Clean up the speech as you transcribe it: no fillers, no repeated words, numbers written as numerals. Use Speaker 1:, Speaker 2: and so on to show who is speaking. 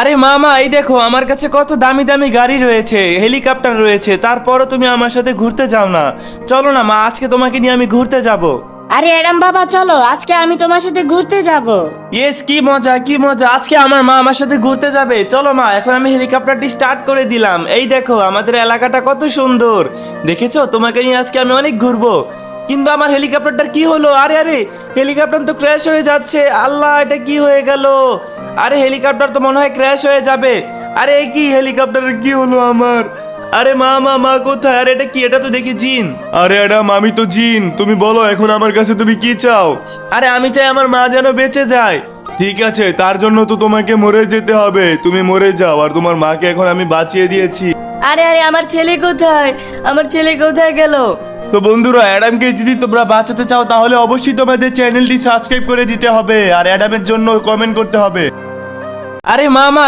Speaker 1: আরে মামা, এই দেখো আমার কাছে কত দামি দামি গাড়ি রয়েছে, হেলিকপ্টার রয়েছে, তারপরও তুমি আমার সাথে ঘুরতে যাও না। চলো না মা, আজকে তোমাকে নিয়ে আমি ঘুরতে যাব।
Speaker 2: আরে অ্যাডাম বাবা, চলো আজকে আমি তোমার সাথে ঘুরতে যাব।
Speaker 1: ইয়েস, কি মজা কি মজা, আজকে আমার মা আমার সাথে ঘুরতে যাবে। চলো মা, এখন আমি হেলিকপ্টারটি স্টার্ট করে দিলাম। এই দেখো আমাদের এলাকাটা কত সুন্দর, দেখেছো? তোমাকে নিয়ে আজকে আমি অনেক ঘুরবো। কিন্তু আমার হেলিকপ্টারটার কি হলো? আরে আরে, হেলিকপ্টার তো ক্র্যাশ হয়ে যাচ্ছে। আল্লাহ, এটা কি হয়ে গেল? আরে হেলিকপ্টার তো মনে হয় ক্র্যাশ হয়ে যাবে। আরে এ কি, হেলিকপ্টারের কি হলো আমার? আরে মা মা মা কোথায়? আরে এটা কি? এটা তো দেখি জিন। আরে অ্যাডাম, আমি তো জিন। তুমি বলো এখন আমার কাছে তুমি কি চাও? আরে আমি চাই আমার মা যেন বেঁচে যায়। ঠিক আছে, তার জন্য তো তোমাকে মরে যেতে হবে। তুমি মরে যাও, আর তোমার মাকে এখন আমি বাঁচিয়ে দিয়েছি।
Speaker 2: আরে আরে, আমার ছেলে কোথায়? আমার ছেলে কোথায় গেল?
Speaker 1: তো বন্ধুরা, অ্যাডামকে যদি তোমরা বাঁচাতে চাও তাহলে অবশ্যই তোমাদের চ্যানেলটি সাবস্ক্রাইব করে দিতে হবে, আর অ্যাডামের জন্য কমেন্ট করতে হবে। আরে মামা,